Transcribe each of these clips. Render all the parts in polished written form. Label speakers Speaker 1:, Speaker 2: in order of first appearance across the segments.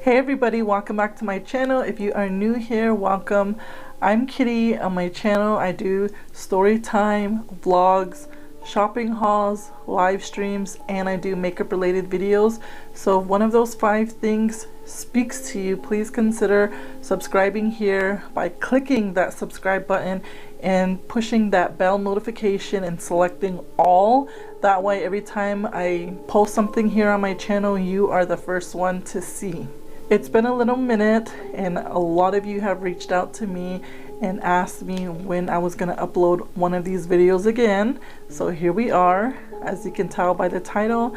Speaker 1: Hey everybody, welcome back to my channel. If you are new here, welcome. I'm Kitty. On my channel I do story time, vlogs, shopping hauls, live streams, and I do makeup related videos. So if one of those 5 things speaks to you, please consider subscribing here by clicking that subscribe button and pushing that bell notification and selecting all. That way every time I post something here on my channel, you are the first one to see. It's been a little minute and a lot of you have reached out to me and asked me when I was going to upload one of these videos again. So here we are. As you can tell by the title,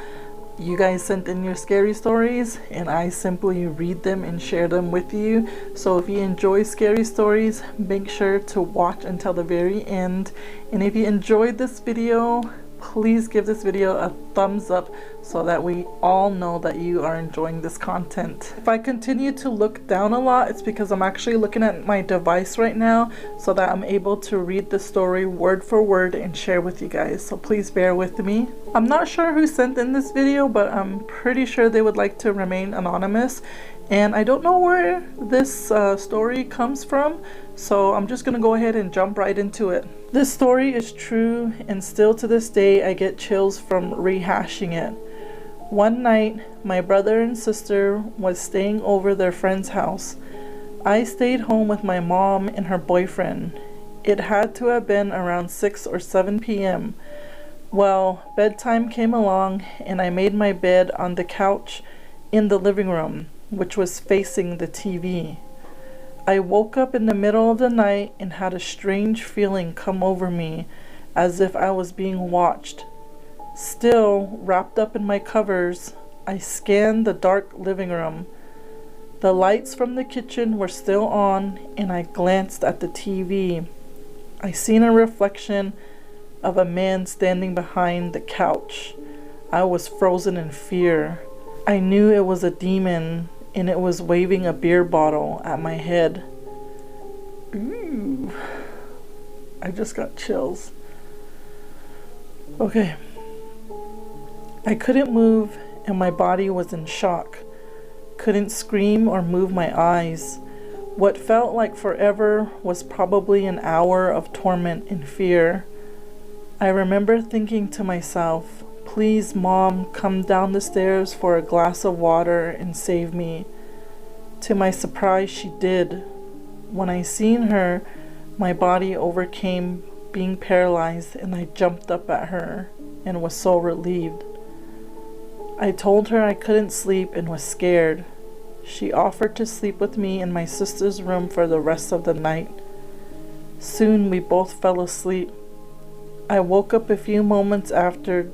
Speaker 1: you guys sent in your scary stories and I simply read them and share them with you. So if you enjoy scary stories, make sure to watch until the very end. And if you enjoyed this video, please give this video a thumbs up so that we all know that you are enjoying this content. If I continue to look down a lot, it's because I'm actually looking at my device right now so that I'm able to read the story word for word and share with you guys. So please bear with me. I'm not sure who sent in this video, but I'm pretty sure they would like to remain anonymous. And I don't know where this story comes from, so I'm just gonna go ahead and jump right into it. This story is true, and still to this day I get chills from rehashing it. One night, my brother and sister was staying over their friend's house. I stayed home with my mom and her boyfriend. It had to have been around 6 or 7 p.m. Well, bedtime came along and I made my bed on the couch in the living room, which was facing the TV. I woke up in the middle of the night and had a strange feeling come over me, as if I was being watched. Still wrapped up in my covers, I scanned the dark living room. The lights from the kitchen were still on, and I glanced at the TV. I seen a reflection of a man standing behind the couch. I was frozen in fear. I knew it was a demon, and it was waving a beer bottle at my head. Ooh, I just got chills. Okay. I couldn't move and my body was in shock. Couldn't scream or move my eyes. What felt like forever was probably an hour of torment and fear. I remember thinking to myself, please mom, come down the stairs for a glass of water and save me. To my surprise, she did. When I seen her, my body overcame being paralyzed and I jumped up at her and was so relieved. I told her I couldn't sleep and was scared. She offered to sleep with me in my sister's room for the rest of the night. Soon we both fell asleep. I woke up a few moments after,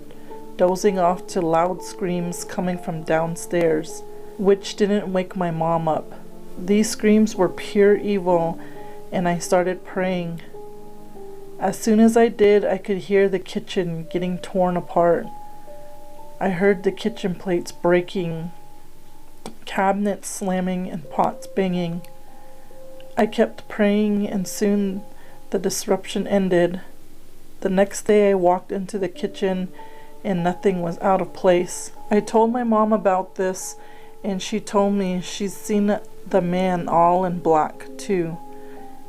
Speaker 1: dozing off to loud screams coming from downstairs, which didn't wake my mom up. These screams were pure evil, and I started praying. As soon as I did, I could hear the kitchen getting torn apart. I heard the kitchen plates breaking, cabinets slamming, and pots banging. I kept praying, and soon the disruption ended. The next day I walked into the kitchen and nothing was out of place. I told my mom about this and she told me she's seen the man all in black too,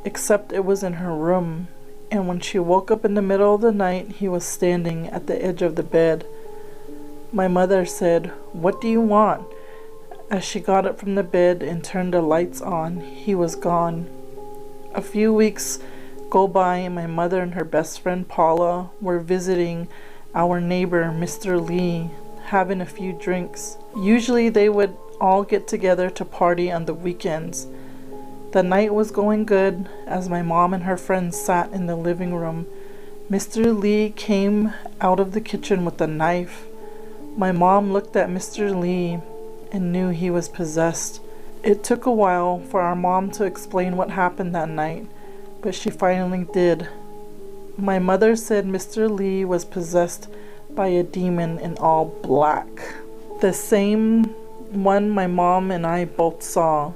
Speaker 1: except it was in her room, and when she woke up in the middle of the night, he was standing at the edge of the bed. My mother said, "What do you want?" As she got up from the bed and turned the lights on, he was gone. A few weeks go by and my mother and her best friend Paula were visiting our neighbor Mr. Lee, having a few drinks. Usually they would all get together to party on the weekends. The night was going good as my mom and her friends sat in the living room. Mr. Lee came out of the kitchen with a knife. My mom looked at Mr. Lee and knew he was possessed. It took a while for our mom to explain what happened that night, but she finally did. My mother said Mr. Lee was possessed by a demon in all black. The same one my mom and I both saw.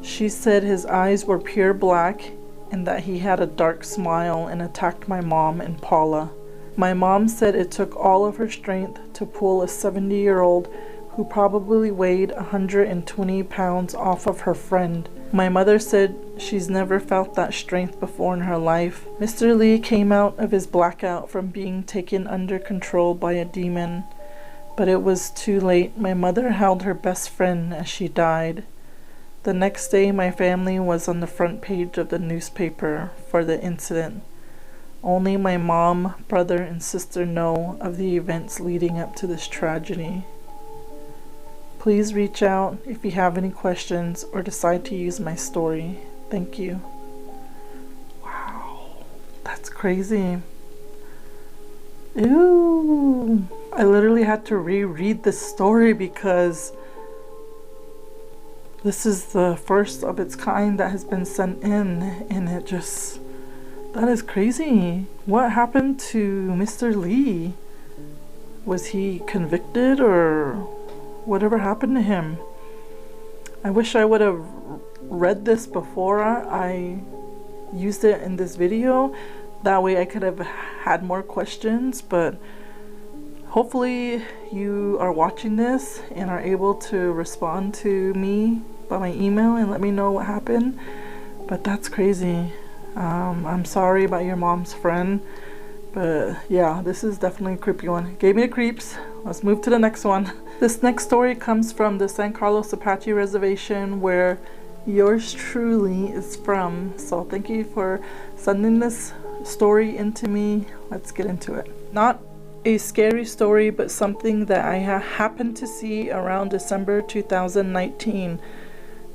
Speaker 1: She said his eyes were pure black and that he had a dark smile and attacked my mom and Paula. My mom said it took all of her strength to pull a 70-year-old who probably weighed 120 pounds off of her friend. My mother said she's never felt that strength before in her life. Mr. Lee came out of his blackout from being taken under control by a demon, but it was too late. My mother held her best friend as she died. The next day, my family was on the front page of the newspaper for the incident. Only my mom, brother, and sister know of the events leading up to this tragedy. Please reach out if you have any questions or decide to use my story. Thank you. Wow, that's crazy. Ew. I literally had to reread this story because this is the first of its kind that has been sent in, and it just, that is crazy. What happened to Mr. Lee? Was he convicted or whatever happened to him? I wish I would have read this before I used it in this video. That way I could have had more questions, but hopefully you are watching this and are able to respond to me by my email and let me know what happened. But that's crazy. I'm sorry about your mom's friend, but yeah, this is definitely a creepy one. Gave me the creeps. Let's move to the next one. This next story comes from the San Carlos Apache Reservation, where yours truly is from. So thank you for sending this story into me. Let's get into it. Not a scary story, but something that I happened to see around December 2019.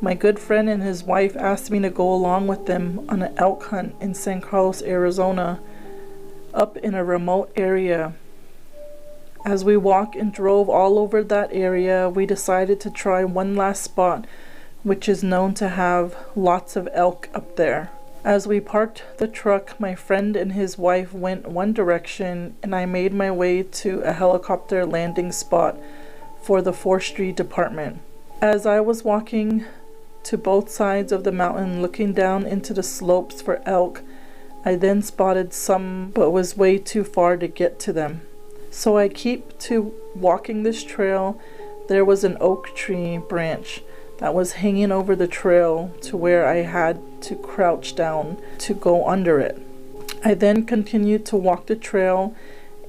Speaker 1: My good friend and his wife asked me to go along with them on an elk hunt in San Carlos, Arizona, up in a remote area. As we walked and drove all over that area, we decided to try one last spot, which is known to have lots of elk up there. As we parked the truck, my friend and his wife went one direction, and I made my way to a helicopter landing spot for the forestry department. As I was walking to both sides of the mountain, looking down into the slopes for elk, I then spotted some, but was way too far to get to them. So I keep to walking this trail. There was an oak tree branch that was hanging over the trail to where I had to crouch down to go under it. I then continued to walk the trail,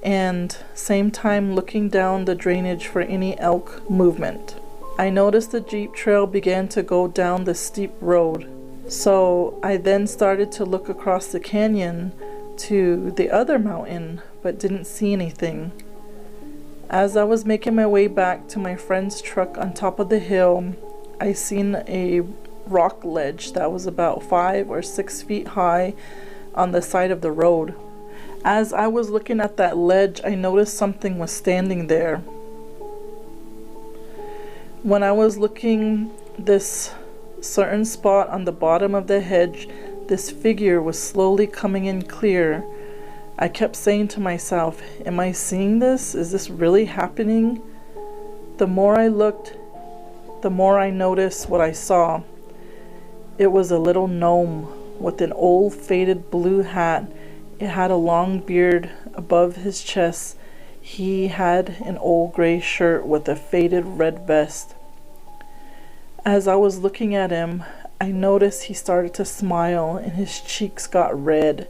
Speaker 1: and same time looking down the drainage for any elk movement. I noticed the Jeep trail began to go down the steep road. So I then started to look across the canyon to the other mountain, but didn't see anything. As I was making my way back to my friend's truck on top of the hill, I seen a rock ledge that was about 5 or 6 feet high on the side of the road. As I was looking at that ledge, I noticed something was standing there. When I was looking this certain spot on the bottom of the hedge, this figure was slowly coming in clear. I kept saying to myself, am I seeing this? Is this really happening? The more I looked, the more I noticed what I saw. It was a little gnome with an old faded blue hat. It had a long beard above his chest. He had an old gray shirt with a faded red vest. As I was looking at him, I noticed he started to smile and his cheeks got red.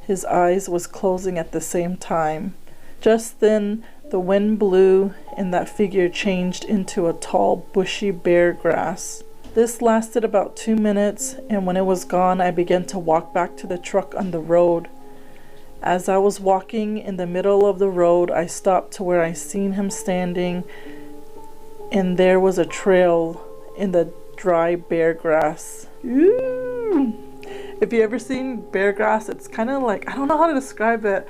Speaker 1: His eyes was closing at the same time. Just then, the wind blew and that figure changed into a tall, bushy bear grass. This lasted about 2 minutes, and when it was gone, I began to walk back to the truck on the road. As I was walking in the middle of the road, I stopped to where I seen him standing, and there was a trail in the dry bear grass. Ooh. If you ever seen bear grass, it's kind of like, I don't know how to describe it,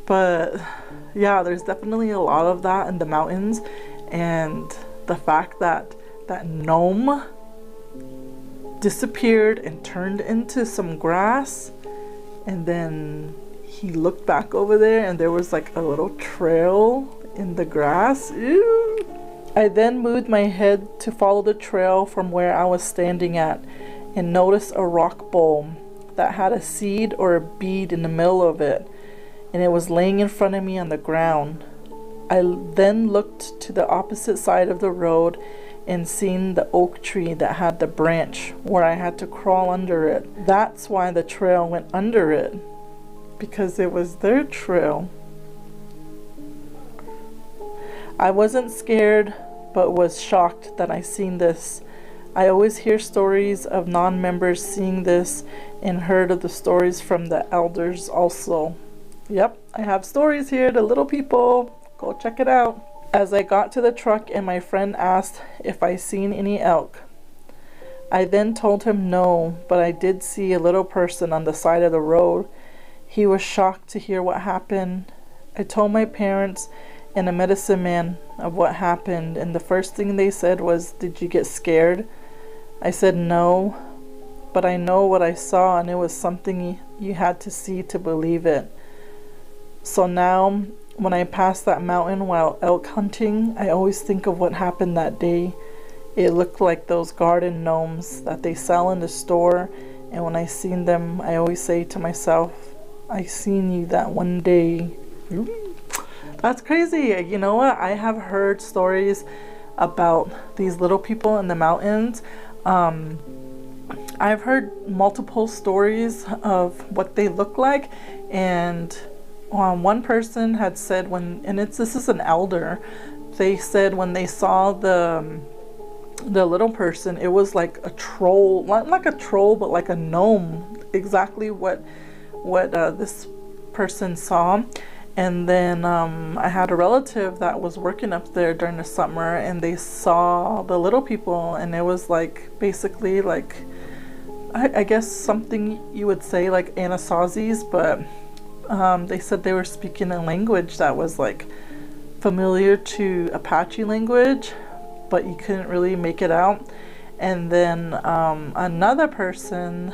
Speaker 1: but yeah, there's definitely a lot of that in the mountains. And the fact that that gnome disappeared and turned into some grass, and then he looked back over there and there was like a little trail in the grass. Ew. I then moved my head to follow the trail from where I was standing at, and noticed a rock bowl that had a seed or a bead in the middle of it, and it was laying in front of me on the ground. I then looked to the opposite side of the road and seen the oak tree that had the branch where I had to crawl under it. That's why the trail went under it, because it was their trail. I wasn't scared, but was shocked that I seen this. I always hear stories of non-members seeing this and heard of the stories from the elders also. Yep, I have stories here, the little people. Go check it out. As I got to the truck and my friend asked if I seen any elk, I then told him no, but I did see a little person on the side of the road. He was shocked to hear what happened. I told my parents and a medicine man of what happened, and the first thing they said was, "Did you get scared?" I said no, but I know what I saw, and it was something you had to see to believe it. So now, when I pass that mountain while elk hunting, I always think of what happened that day. It looked like those garden gnomes that they sell in the store, and when I seen them, I always say to myself, I seen you that one day. That's crazy. You know what? I have heard stories about these little people in the mountains. I've heard multiple stories of what they look like, and one person had said this is an elder, they said when they saw the little person, it was like a troll, not like a troll, but like a gnome, exactly what this person saw. And then I had a relative that was working up there during the summer, and they saw the little people, and it was like basically like I guess something you would say like Anasazis, but they said they were speaking a language that was like familiar to Apache language, but you couldn't really make it out. And then another person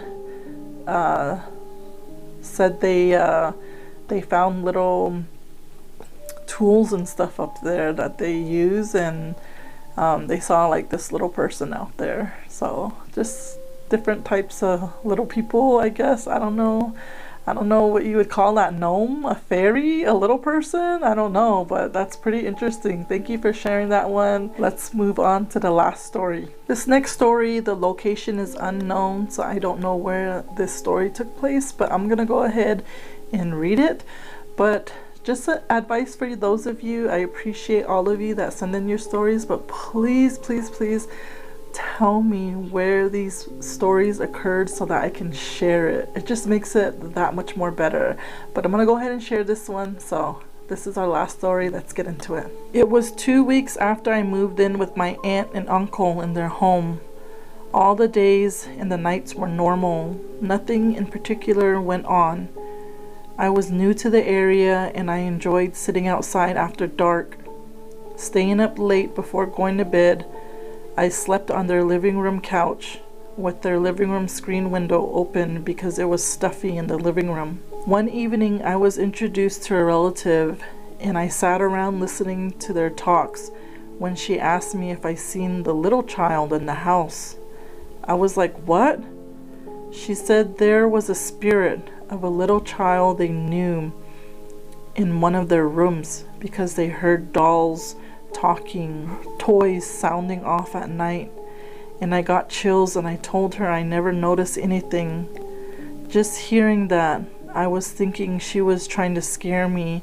Speaker 1: said they found little tools and stuff up there that they use, and they saw like this little person out there. So just different types of little people, I guess. I don't know what you would call that. Gnome, a fairy, a little person, I don't know, but that's pretty interesting. Thank you for sharing that one. Let's move on to the last story. This next story, the location is unknown, so I don't know where this story took place, but I'm gonna go ahead and read it. But just advice for those of you, I appreciate all of you that send in your stories, but please tell me where these stories occurred so that I can share it. It just makes it that much more better. But I'm gonna go ahead and share this one. So this is our last story. Let's get into it. It was 2 weeks after I moved in with my aunt and uncle in their home. All the days and the nights were normal. Nothing in particular went on. I was new to the area, and I enjoyed sitting outside after dark, staying up late before going to bed. I slept on their living room couch with their living room screen window open because it was stuffy in the living room. One evening I was introduced to a relative, and I sat around listening to their talks when she asked me if I seen the little child in the house. I was like, what? She said there was a spirit of a little child they knew in one of their rooms because they heard dolls talking, toys sounding off at night, and I got chills, and I told her I never noticed anything. Just hearing that, I was thinking she was trying to scare me,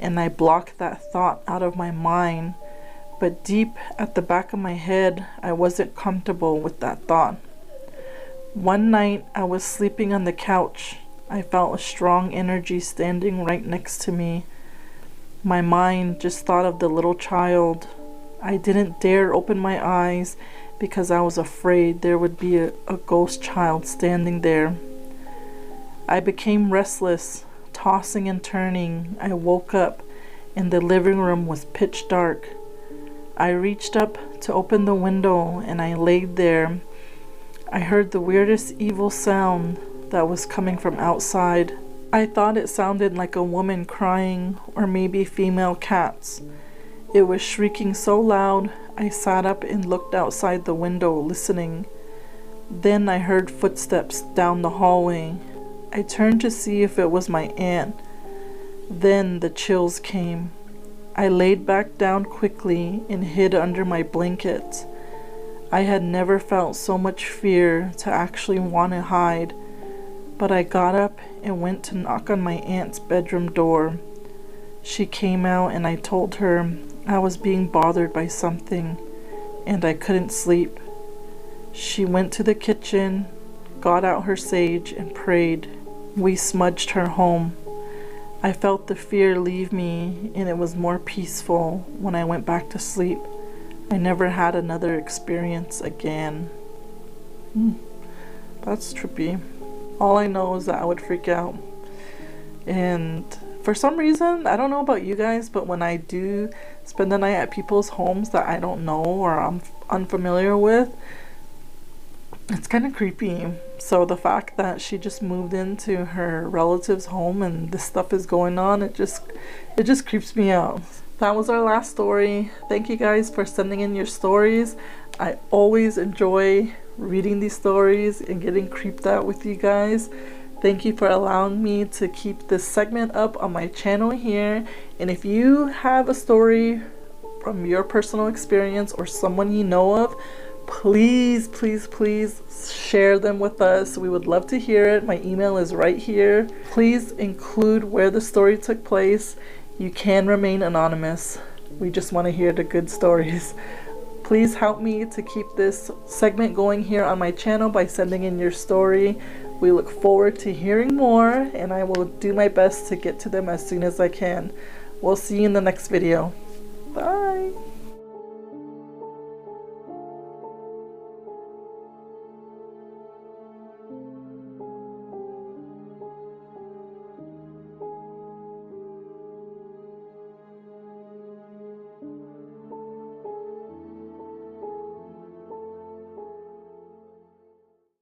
Speaker 1: and I blocked that thought out of my mind, but deep at the back of my head, I wasn't comfortable with that thought. One night, I was sleeping on the couch. I felt a strong energy standing right next to me. My mind just thought of the little child. I didn't dare open my eyes because I was afraid there would be a ghost child standing there. I became restless, tossing and turning. I woke up and the living room was pitch dark. I reached up to open the window and I laid there. I heard the weirdest evil sound that was coming from outside. I thought it sounded like a woman crying, or maybe female cats. It was shrieking so loud, I sat up and looked outside the window, listening. Then I heard footsteps down the hallway. I turned to see if it was my aunt. Then the chills came. I laid back down quickly and hid under my blanket. I had never felt so much fear to actually want to hide, but I got up and went to knock on my aunt's bedroom door. She came out and I told her I was being bothered by something and I couldn't sleep. She went to the kitchen, got out her sage, and prayed. We smudged her home. I felt the fear leave me, and it was more peaceful when I went back to sleep. I never had another experience again. That's trippy. All I know is that I would freak out. And for some reason, I don't know about you guys, but when I do spend the night at people's homes that I don't know or I'm unfamiliar with, it's kind of creepy. So the fact that she just moved into her relative's home and this stuff is going on, it just creeps me out. That was our last story. Thank you guys for sending in your stories. I always enjoy reading these stories and getting creeped out with you guys. Thank you for allowing me to keep this segment up on my channel here. And if you have a story from your personal experience or someone you know of, please share them with us. We would love to hear it. My email is right here. Please include where the story took place. You can remain anonymous. We just want to hear the good stories. Please help me to keep this segment going here on my channel by sending in your story. We look forward to hearing more, and I will do my best to get to them as soon as I can. We'll see you in the next video.